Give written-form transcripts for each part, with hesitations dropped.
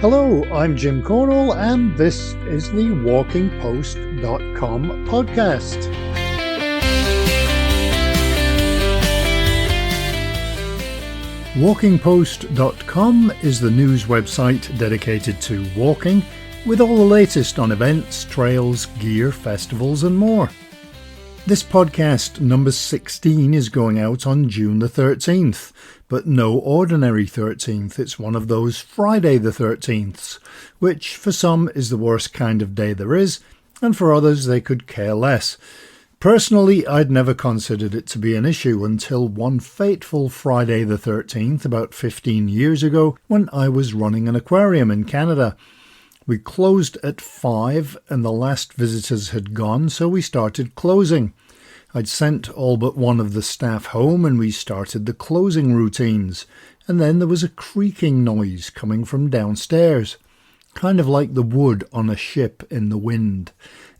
Hello, I'm Jim Cornwall, and this is the WalkingPost.com podcast. WalkingPost.com is the news website dedicated to walking, with all the latest on events, trails, gear, festivals and more. This podcast, number 16, is going out on June the 13th, but no ordinary 13th. It's one of those Friday the 13ths, which for some is the worst kind of day there is, and for others they could care less. Personally, I'd never considered it to be an issue until one fateful Friday the 13th about 15 years ago when I was running an aquarium in Canada. We closed at 5 and the last visitors had gone, so we started closing. I'd sent all but one of the staff home and we started the closing routines. And then there was a creaking noise coming from downstairs, kind of like the wood on a ship in the wind.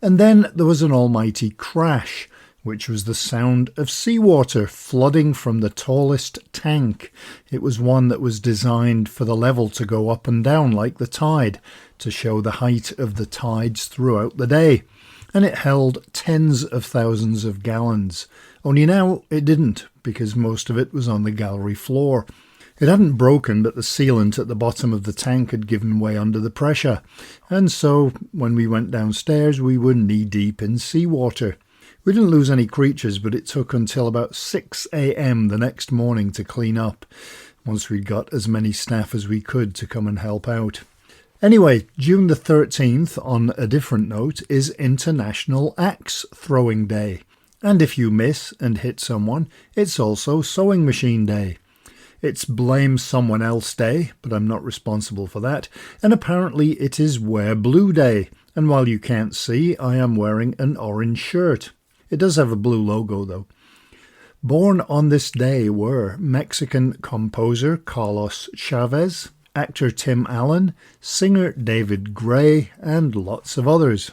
And then there was an almighty crash, which was the sound of seawater flooding from the tallest tank. It was one that was designed for the level to go up and down like the tide, to show the height of the tides throughout the day. And it held tens of thousands of gallons. Only now it didn't, because most of it was on the gallery floor. It hadn't broken, but the sealant at the bottom of the tank had given way under the pressure. And so, when we went downstairs, we were knee-deep in seawater. We didn't lose any creatures, but it took until about 6 a.m. the next morning to clean up, once we'd got as many staff as we could to come and help out. Anyway, June the 13th, on a different note, is International Axe Throwing Day. And if you miss and hit someone, it's also Sewing Machine Day. It's Blame Someone Else Day, but I'm not responsible for that. And apparently it is Wear Blue Day. And while you can't see, I am wearing an orange shirt. It does have a blue logo though. Born on this day were Mexican composer Carlos Chavez, actor Tim Allen, singer David Gray, and lots of others.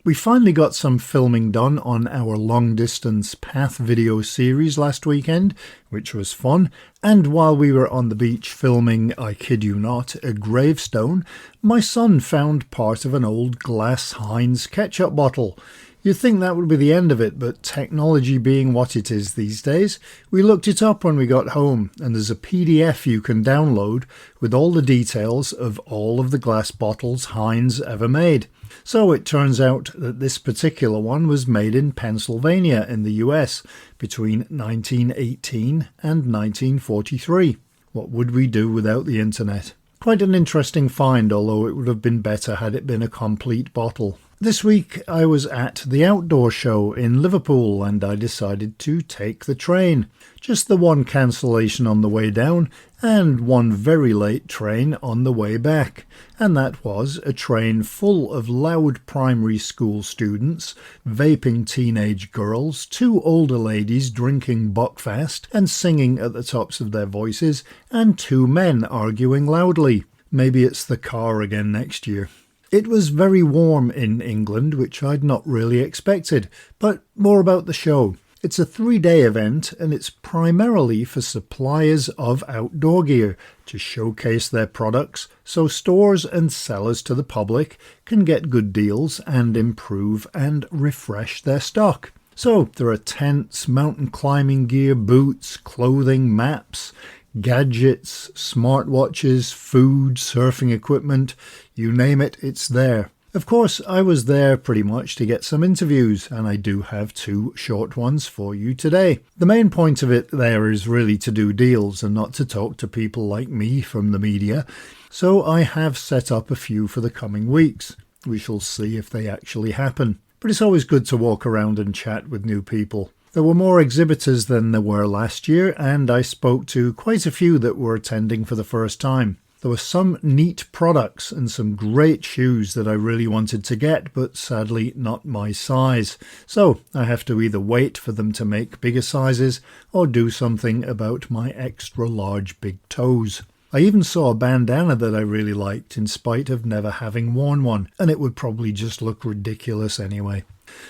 We finally got some filming done on our long-distance path video series last weekend, which was fun, and while we were on the beach filming, I kid you not, a gravestone, my son found part of an old glass Heinz ketchup bottle. You'd think that would be the end of it, but technology being what it is these days, we looked it up when we got home, and there's a PDF you can download with all the details of all of the glass bottles Heinz ever made. So it turns out that this particular one was made in Pennsylvania in the US between 1918 and 1943. What would we do without the internet? Quite an interesting find, although it would have been better had it been a complete bottle. This week I was at the outdoor show in Liverpool and I decided to take the train. Just the one cancellation on the way down and one very late train on the way back. And that was a train full of loud primary school students, vaping teenage girls, 2 older ladies drinking buckfast and singing at the tops of their voices, and 2 men arguing loudly. Maybe it's the car again next year. It was very warm in England, which I'd not really expected, but more about the show. It's a 3-day event and it's primarily for suppliers of outdoor gear to showcase their products so stores and sellers to the public can get good deals and improve and refresh their stock. So there are tents, mountain climbing gear, boots, clothing, maps, gadgets, smartwatches, food, surfing equipment, you name it, it's there. Of course, I was there pretty much to get some interviews, and I do have 2 short ones for you today. The main point of it there is really to do deals and not to talk to people like me from the media, so I have set up a few for the coming weeks. We shall see if they actually happen. But it's always good to walk around and chat with new people. There were more exhibitors than there were last year, and I spoke to quite a few that were attending for the first time. There were some neat products and some great shoes that I really wanted to get, but sadly not my size. So I have to either wait for them to make bigger sizes or do something about my extra large big toes. I even saw a bandana that I really liked in spite of never having worn one, and it would probably just look ridiculous anyway.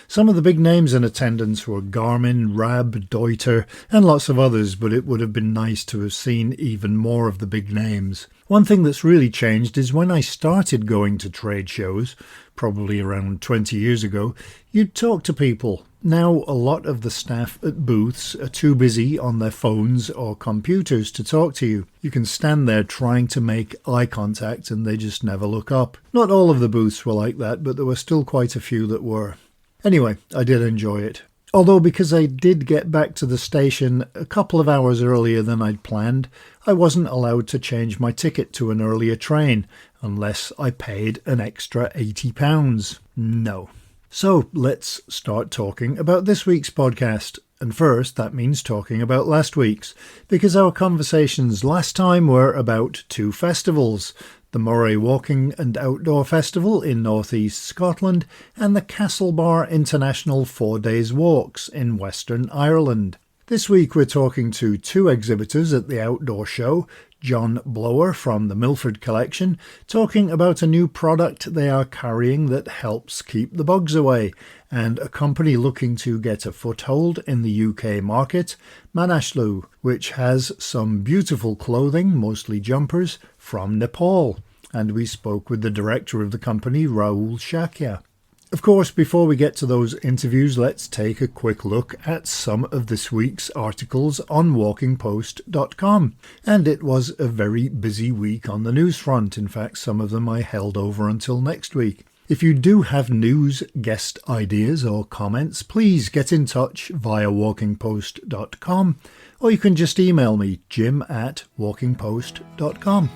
Some of the big names in attendance were Garmin, Rab, Deuter, and lots of others, but it would have been nice to have seen even more of the big names. One thing that's really changed is when I started going to trade shows, probably around 20 years ago, you'd talk to people. Now a lot of the staff at booths are too busy on their phones or computers to talk to you. You can stand there trying to make eye contact and they just never look up. Not all of the booths were like that, but there were still quite a few that were. Anyway, I did enjoy it. Although because I did get back to the station a couple of hours earlier than I'd planned, I wasn't allowed to change my ticket to an earlier train, unless I paid an extra £80. No. So let's start talking about this week's podcast. And first, that means talking about last week's, because our conversations last time were about two festivals, the Moray Walking and Outdoor Festival in northeast Scotland and the Castlebar International 4 Days Walks in Western Ireland. This week we're talking to two exhibitors at the outdoor show, John Blower from the Milford Collection, talking about a new product they are carrying that helps keep the bugs away, and a company looking to get a foothold in the UK market, Manaslu, which has some beautiful clothing, mostly jumpers, from Nepal. And we spoke with the director of the company, Rahul Shakya. Of course, before we get to those interviews, let's take a quick look at some of this week's articles on walkingpost.com. And it was a very busy week on the news front. In fact, some of them I held over until next week. If you do have news, guest ideas or comments, please get in touch via walkingpost.com, or you can just email me, jim@walkingpost.com.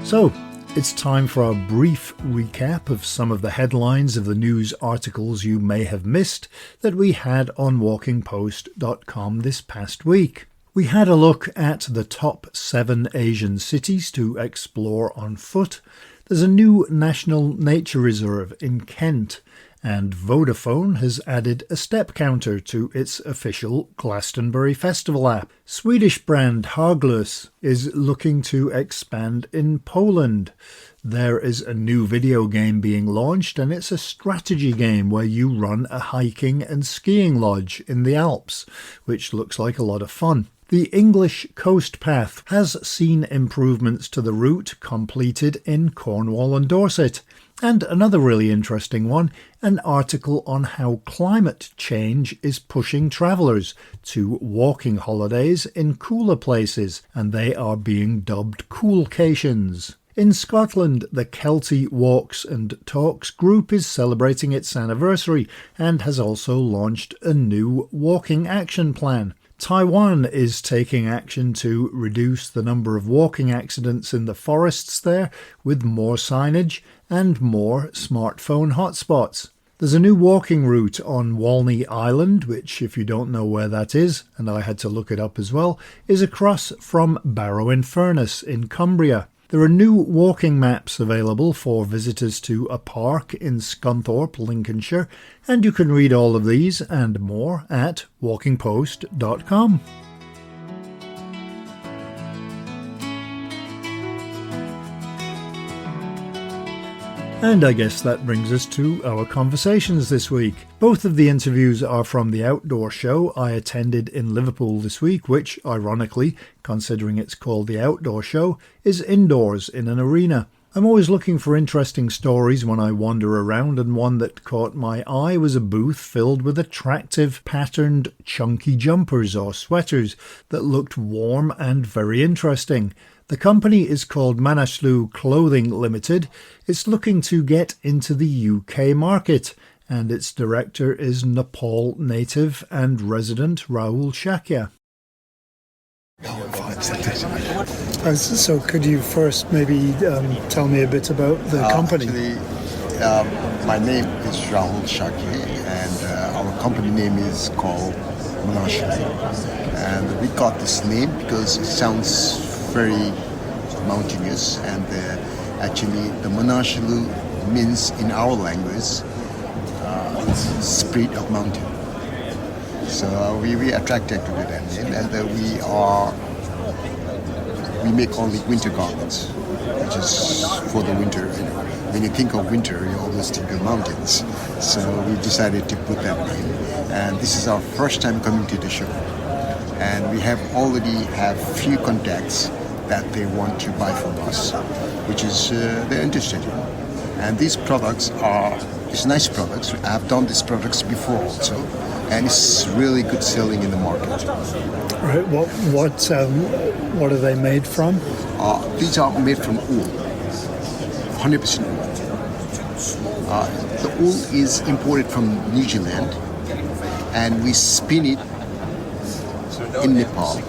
So, it's time for our brief recap of some of the headlines of the news articles you may have missed that we had on walkingpost.com this past week. We had a look at the top 7 Asian cities to explore on foot. There's a new national nature reserve in Kent, and Vodafone has added a step counter to its official Glastonbury Festival app. Swedish brand Haglös is looking to expand in Poland. There is a new video game being launched, and it's a strategy game where you run a hiking and skiing lodge in the Alps, which looks like a lot of fun. The English Coast Path has seen improvements to the route completed in Cornwall and Dorset. And another really interesting one, an article on how climate change is pushing travellers to walking holidays in cooler places, and they are being dubbed coolcations. In Scotland, the Kelty Walks and Talks group is celebrating its anniversary and has also launched a new walking action plan. Taiwan is taking action to reduce the number of walking accidents in the forests there with more signage and more smartphone hotspots. There's a new walking route on Walney Island, which, if you don't know where that is, and I had to look it up as well, is across from Barrow-in-Furness in Cumbria. There are new walking maps available for visitors to a park in Scunthorpe, Lincolnshire, and you can read all of these and more at walkingpost.com. And I guess that brings us to our conversations this week. Both of the interviews are from the outdoor show I attended in Liverpool this week, which, ironically, considering it's called the outdoor show, is indoors in an arena. I'm always looking for interesting stories when I wander around, and one that caught my eye was a booth filled with attractive, patterned, chunky jumpers or sweaters that looked warm and very interesting. The company is called Manaslu Clothing Ltd. It's looking to get into the UK market, and its director is Nepal native and resident Rahul Shakya. So could you first maybe tell me a bit about the company? My name is Rahul Shakya, and our company name is called Manaslu. And we got this name because it sounds very mountainous, and actually the Manaslu means in our language spirit of mountain. So we attracted to that name, and we are we make only winter garments, which is for the winter. When you think of winter, you always think of mountains. So we decided to put that name. And this is our first time coming to the show. And we have already have few contacts that they want to buy from us, which is they're interested in. And these products it's nice products. I've done these products before also, and it's really good selling in the market. Right. What are they made from? These are made from wool, 100% wool. The wool is imported from New Zealand, and we spin it in Nepal,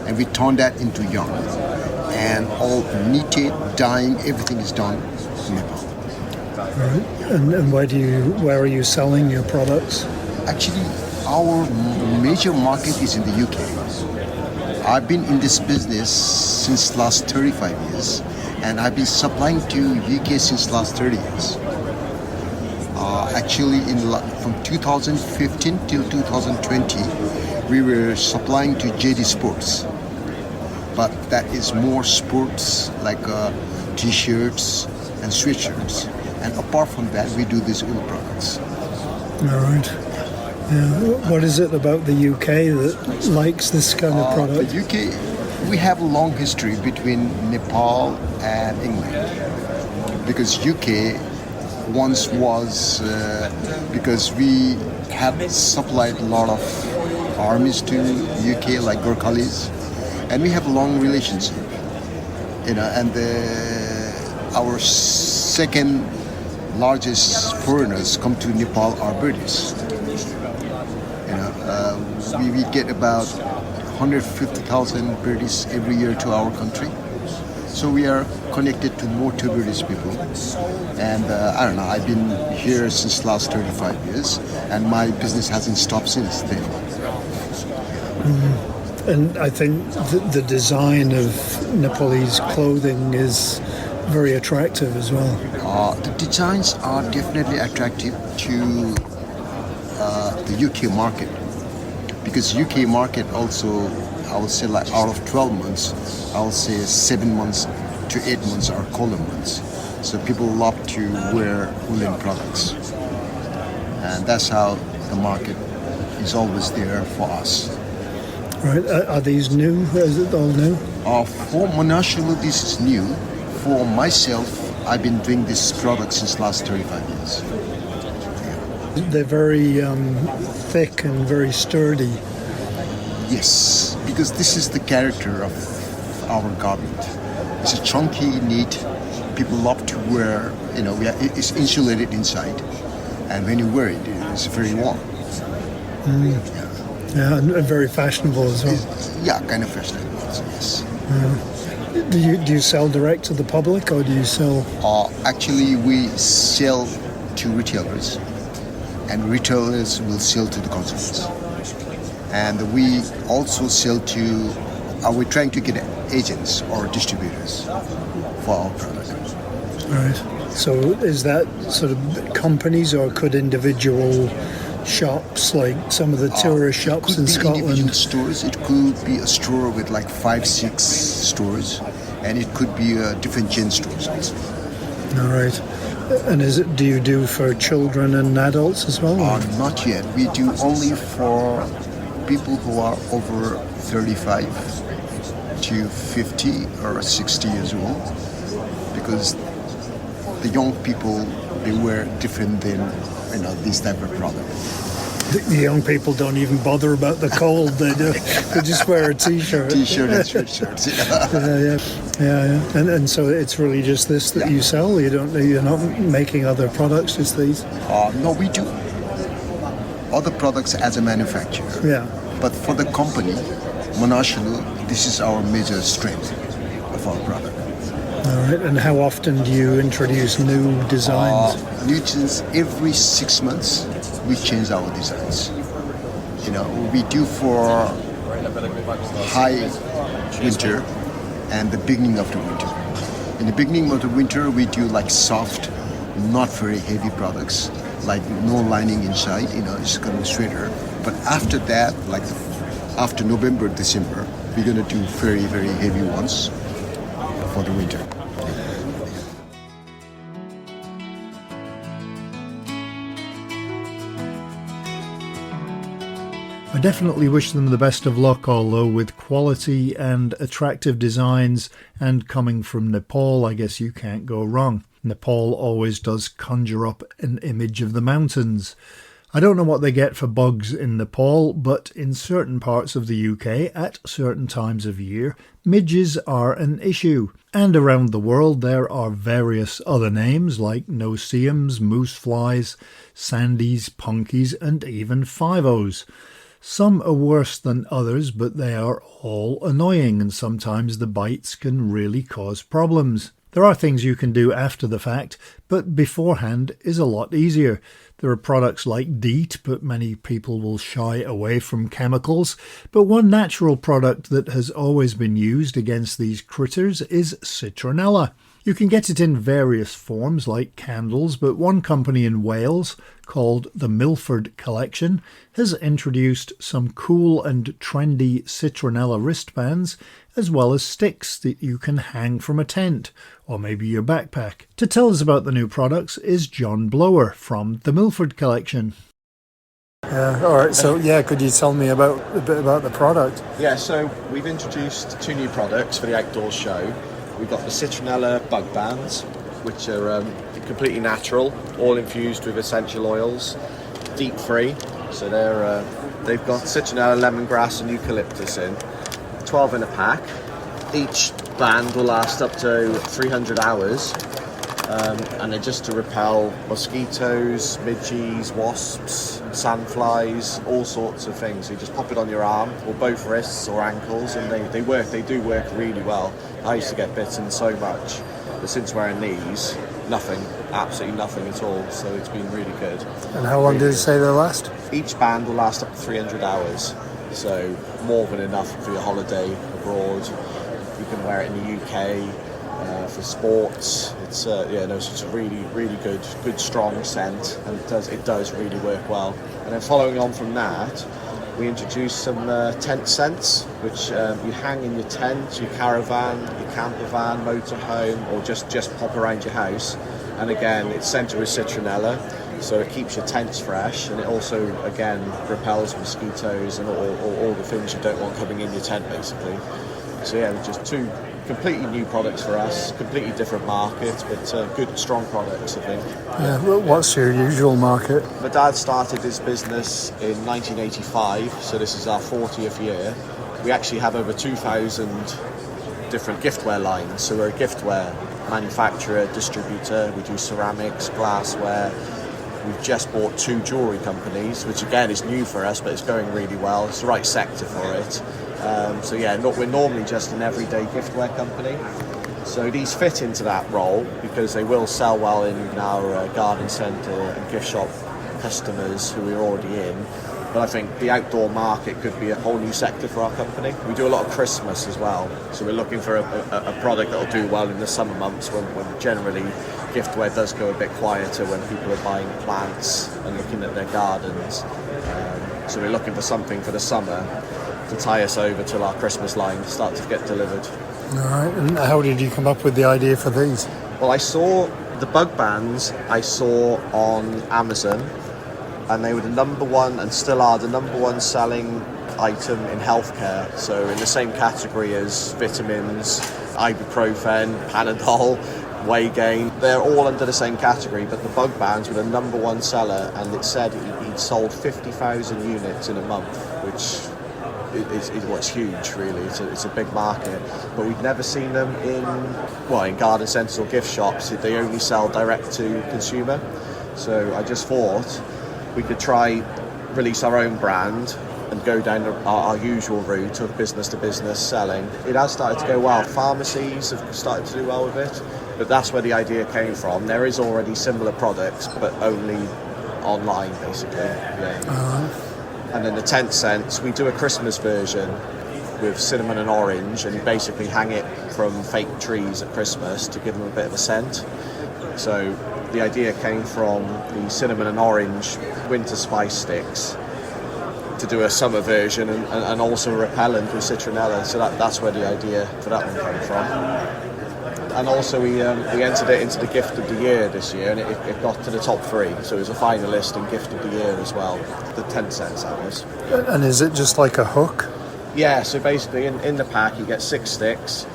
and we turn that into yarn. And all knitted, dyeing, everything is done in Nepal. Right. And where are you selling your products? Actually, our major market is in the UK. I've been in this business since last 35 years, and I've been supplying to UK since last 30 years. Actually, from 2015 till 2020, we were supplying to JD Sports, but that is more sports like t-shirts and sweatshirts. And apart from that, we do these wool products. All right. Yeah. What is it about the UK that likes this kind of product? The UK, we have a long history between Nepal and England, because UK once was because we had supplied a lot of armies to UK, like Gurkhalis, and we have a long relationship. And our second largest foreigners come to Nepal are British. We get about 150,000 British every year to our country. So we are connected to more to British people. And I don't know, I've been here since last 35 years, and my business hasn't stopped since then. And I think the design of Nepalese clothing is very attractive as well. The designs are definitely attractive to the UK market, because UK market also, I would say, like out of 12 months, I would say 7 months to 8 months are colder months. So people love to wear woolen products, and that's how the market is always there for us. Right. Are these new? Is it all new? For Manaslu, this is new. For myself, I've been doing this product since last 35 years. They're very thick and very sturdy. Yes, because this is the character of our garment. It's a chunky, neat. People love to wear. It's insulated inside, and when you wear it, it's very warm. Yeah, and very fashionable as well. Yeah, kind of fashionable also, yes. Do you sell direct to the public, or do you sell? Actually, we sell to retailers, and retailers will sell to the consumers. And we also sell to. We're trying to get agents or distributors for our product. Right. So is that sort of companies, or could individual shops, like some of the tourist shops in Scotland? Individual stores. It could be a store with like 5-6 stores, and it could be different chain stores also. All right. And do you do for children and adults as well? Not yet. We do only for people who are over 35 to 50 or 60 years old, because the young people, they wear different than this type of product. The young people don't even bother about the cold. They just wear a t-shirt. T-shirt and sweatshirts. Yeah. And so it's really just this that you sell. You're not making other products, just these. No, we do other products as a manufacturer. Yeah. But for the company, Manaslu, this is our major strength of our product. All right. And how often do you introduce new designs? New designs every 6 months. We change our designs. We do for high winter and the beginning of the winter. In the beginning of the winter, we do like soft, not very heavy products, like no lining inside. It's kind of a sweater. But after that, like after November, December, we're gonna do very, very heavy ones, for the winter. I definitely wish them the best of luck, although with quality and attractive designs and coming from Nepal, I guess you can't go wrong. Nepal always does conjure up an image of the mountains. I don't know what they get for bugs in Nepal, but in certain parts of the UK at certain times of year, midges are an issue. And around the world there are various other names like no-see-ums, moose flies, sandies, punkies and even five-os. Some are worse than others, but they are all annoying and sometimes the bites can really cause problems. There are things you can do after the fact, but beforehand is a lot easier. There are products like DEET, but many people will shy away from chemicals. But one natural product that has always been used against these critters is citronella. You can get it in various forms like candles, but one company in Wales called the Milford Collection has introduced some cool and trendy citronella wristbands as well as sticks that you can hang from a tent or maybe your backpack. To tell us about the new products is John Blower from the Milford Collection. Alright, so could you tell me a bit about the product? Yeah, so we've introduced 2 new products for the outdoor show. We've got the citronella bug bands, which are completely natural, all infused with essential oils, DEET free. So they've got citronella, lemongrass and eucalyptus in, 12 in a pack. Each band will last up to 300 hours. And they're just to repel mosquitoes, midges, wasps, sandflies, all sorts of things. So you just pop it on your arm or both wrists or ankles, and they do work really well. I used to get bitten so much, but since wearing these, nothing, absolutely nothing at all. So it's been really good. And how long did you say they last? Each band will last up to 300 hours, so more than enough for your holiday abroad. You can wear it in the UK. For sports, it's a really good strong scent, and it does really work well. And then following on from that, we introduced some tent scents, which you hang in your tent, your caravan, your camper van, motorhome, or just pop around your house. And again, it's scented with citronella, so it keeps your tents fresh, and it also again repels mosquitoes and all the things you don't want coming in your tent, basically. So yeah, just 2 completely new products for us, completely different market, but good, strong products, I think. Yeah, well, what's your usual market? My dad started his business in 1985, so this is our 40th year. We actually have over 2,000 different giftware lines, so we're a giftware manufacturer, distributor. We do ceramics, glassware. We've just bought 2 jewellery companies, which again is new for us, but it's going really well. It's the right sector for it. We're normally just an everyday giftware company. So these fit into that role because they will sell well in our garden centre and gift shop customers who we're already in. But I think the outdoor market could be a whole new sector for our company. We do a lot of Christmas as well. So we're looking for a product that will do well in the summer months when generally giftware does go a bit quieter when people are buying plants and looking at their gardens. So we're looking for something for the summer to tie us over till our Christmas line starts to get delivered. Alright, and how did you come up with the idea for these? Well, I saw the bug bands on Amazon, and they were the number one, and still are the number one selling item in healthcare. So in the same category as vitamins, ibuprofen, Panadol, weight gain, they're all under the same category, but the bug bands were the number one seller, and it said he'd sold 50,000 units in a month, which it's huge, really. It's a big market, but we've never seen them in garden centres or gift shops. They only sell direct to consumer. So I just thought we could try release our own brand and go down our usual route of business to business selling. It has started to go well. Pharmacies have started to do well with it, but that's where the idea came from. There is already similar products, but only online, basically. Yeah. And then the tent scents, we do a Christmas version with cinnamon and orange, and you basically hang it from fake trees at Christmas to give them a bit of a scent. So the idea came from the cinnamon and orange winter spice sticks to do a summer version, and also a repellent with citronella. So that's where the idea for that one came from. and also we entered it into the gift of the year this year, and it got to the top 3, so it was a finalist in gift of the year as well. The 10 cents that was. And is it just like a hook? Yeah, so basically in the pack you get 6 sticks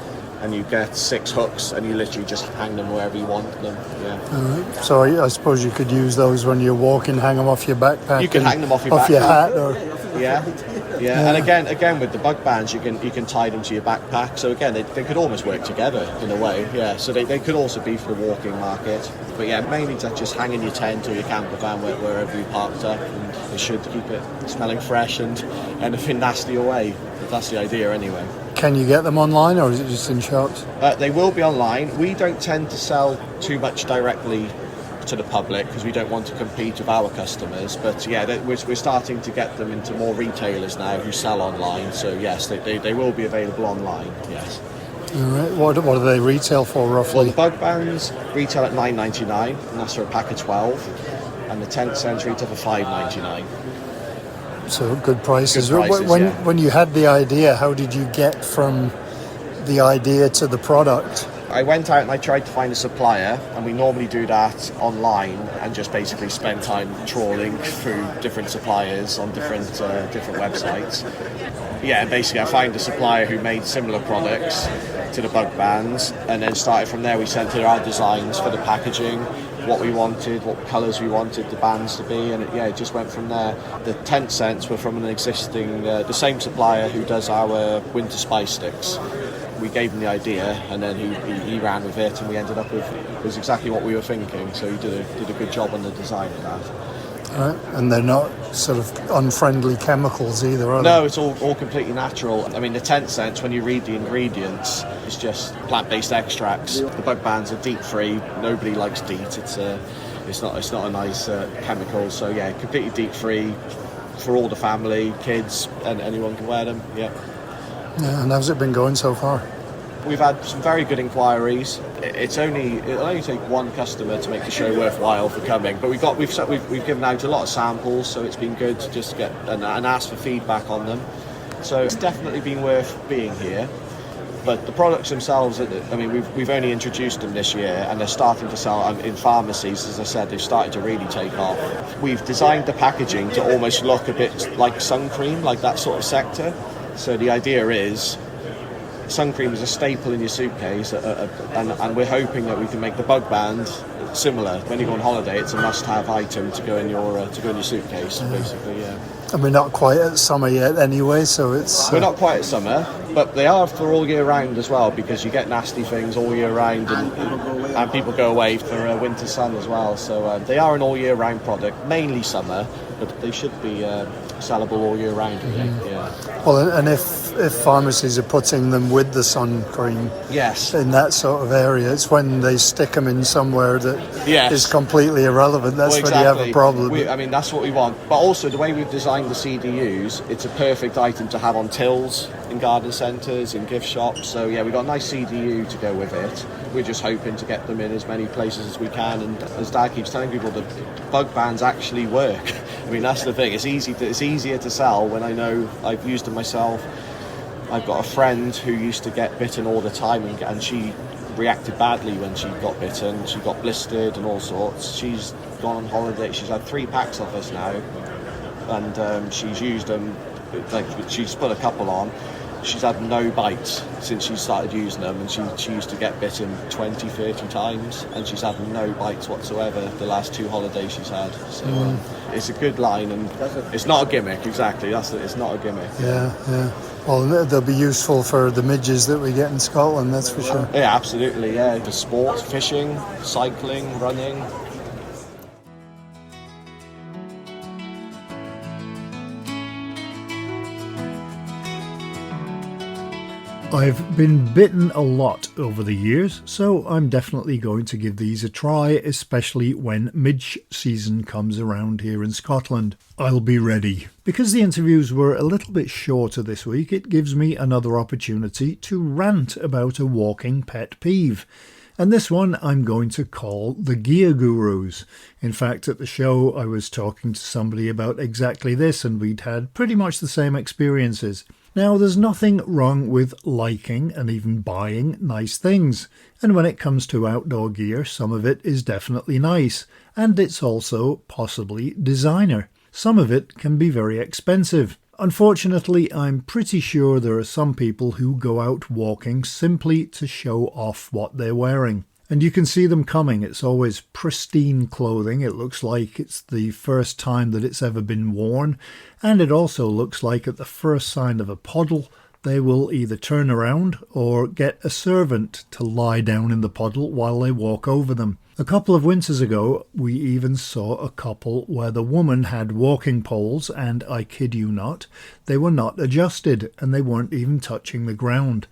and you get 6 hooks, and you literally just hang them wherever you want them. Yeah. So I suppose you could use those when you're walking, hang them off your backpack. You can hang them off your hat, or yeah. And again with the bug bands, you can tie them to your backpack. So again, they could almost work together in a way. Yeah. So they could also be for the walking market. But yeah, mainly to just hang in your tent or your camper van wherever you parked up, and they should keep it smelling fresh and anything nasty away. That's the idea anyway. Can you get them online, or is it just in shops? They will be online. We don't tend to sell too much directly to the public because we don't want to compete with our customers. But yeah, we're starting to get them into more retailers now who sell online. So yes, they will be available online. Yes. All right. What do they retail for roughly? Well, the bug bands retail at $9.99, and that's for a pack of 12, and the 10 cents retail for $5.99. So good prices. Good prices, when you had the idea, how did you get from the idea to the product? I went out and I tried to find a supplier, and we normally do that online and just basically spend time trawling through different suppliers on different websites. Yeah, and basically I found a supplier who made similar products to the bug bands, and then started from there. We sent her our designs for the packaging, what we wanted, what colours we wanted the bands to be, and it just went from there. The 10 cents were from an existing, the same supplier who does our winter spice sticks. We gave him the idea, and then he ran with it, and we ended up with it was exactly what we were thinking. So he did a good job on the design of that. Right. And they're not sort of unfriendly chemicals either, are they? No, it's all completely natural. I mean, the 10 cents, when you read the ingredients, it's just plant-based extracts. The bug bands are DEET-free. Nobody likes DEET. It's not a nice chemical. So yeah, completely DEET-free for all the family, kids, and anyone can wear them. Yeah. Yeah, and how's it been going so far? We've had some very good inquiries. It'll only take one customer to make the show worthwhile for coming, but we've given out a lot of samples, so it's been good to just get and ask for feedback on them. So it's definitely been worth being here. But the products themselves, I mean, we've only introduced them this year, and they're starting to sell in pharmacies. As I said, they've started to really take off. We've designed the packaging to almost look a bit like sun cream, like that sort of sector. So the idea is, sun cream is a staple in your suitcase, and we're hoping that we can make the bug band similar. When you go on holiday, it's a must-have item to go in your suitcase, basically. Yeah. And we're not quite at summer yet, anyway. So it's we're not quite at summer, but they are for all year round as well, because you get nasty things all year round, and people go away for winter sun as well. So they are an all year round product, mainly summer, but they should be sellable all year round. Mm-hmm. Yeah. Well, and if pharmacies are putting them with the sun cream, yes, in that sort of area, it's when they stick them in somewhere that is completely irrelevant. That's when you have a problem. I mean, that's what we want. But also, the way we've designed the CDUs, it's a perfect item to have on tills in garden centres, in gift shops. So yeah, we've got a nice CDU to go with it. We're just hoping to get them in as many places as we can. And as Dad keeps telling people, the bug bands actually work. I mean, that's the thing. It's easier to sell when I know I've used them myself. I've got a friend who used to get bitten all the time, and she reacted badly when she got bitten. She got blistered and all sorts. She's gone on holiday. She's had 3 packs of us now, and she's used them. Like, she's put a couple on. She's had no bites since she started using them, and she used to get bitten 20, 30 times, and she's had no bites whatsoever the last 2 holidays she's had. So it's a good line, and it's not a gimmick, exactly. It's not a gimmick. Yeah. Well, they'll be useful for the midges that we get in Scotland, that's for sure. Yeah, absolutely, yeah. For sport, fishing, cycling, running. I've been bitten a lot over the years, so I'm definitely going to give these a try, especially when midge season comes around here in Scotland. I'll be ready. Because the interviews were a little bit shorter this week, it gives me another opportunity to rant about a walking pet peeve. And this one I'm going to call the gear gurus. In fact, at the show I was talking to somebody about exactly this, and we'd had pretty much the same experiences. Now, there's nothing wrong with liking and even buying nice things, and when it comes to outdoor gear, some of it is definitely nice, and it's also possibly designer. Some of it can be very expensive. Unfortunately, I'm pretty sure there are some people who go out walking simply to show off what they're wearing. And you can see them coming. It's always pristine clothing. It looks like it's the first time that it's ever been worn. And it also looks like at the first sign of a puddle, they will either turn around or get a servant to lie down in the puddle while they walk over them. A couple of winters ago, we even saw a couple where the woman had walking poles and, I kid you not, they were not adjusted and they weren't even touching the ground.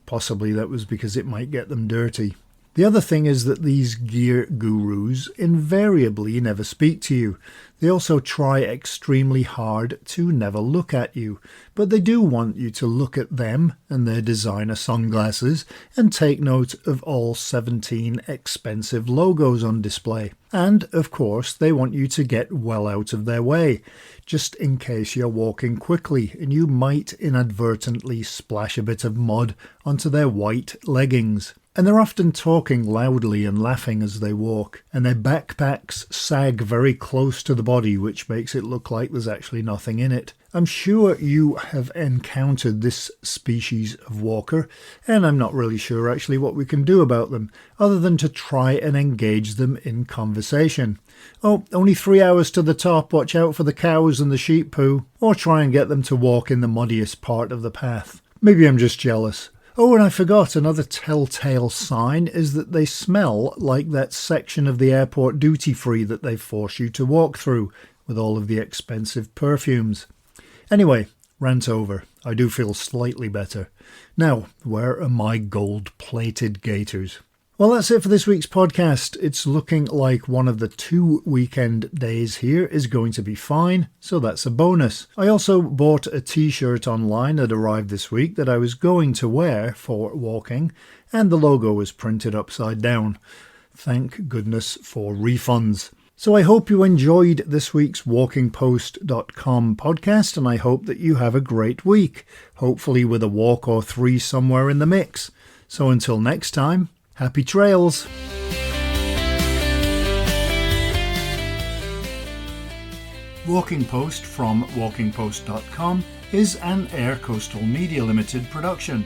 Possibly that was because it might get them dirty. The other thing is that these gear gurus invariably never speak to you. They also try extremely hard to never look at you, but they do want you to look at them and their designer sunglasses and take note of all 17 expensive logos on display. And, of course, they want you to get well out of their way, just in case you're walking quickly and you might inadvertently splash a bit of mud onto their white leggings. And they're often talking loudly and laughing as they walk, and their backpacks sag very close to the body, which makes it look like there's actually nothing in it. I'm sure you have encountered this species of walker, and I'm not really sure actually what we can do about them, other than to try and engage them in conversation. Oh, only 3 hours to the top, watch out for the cows and the sheep poo, or try and get them to walk in the muddiest part of the path. Maybe I'm just jealous. Oh, and I forgot, another telltale sign is that they smell like that section of the airport duty-free that they force you to walk through with all of the expensive perfumes. Anyway, rant over. I do feel slightly better. Now, where are my gold-plated gaiters? Well, that's it for this week's podcast. It's looking like one of the 2 weekend days here is going to be fine, so that's a bonus. I also bought a t-shirt online that arrived this week that I was going to wear for walking, and the logo was printed upside down. Thank goodness for refunds. So I hope you enjoyed this week's WalkingPost.com podcast, and I hope that you have a great week, hopefully with a walk or 3 somewhere in the mix. So until next time, happy trails! Walking Post from WalkingPost.com is an Air Coastal Media Limited production.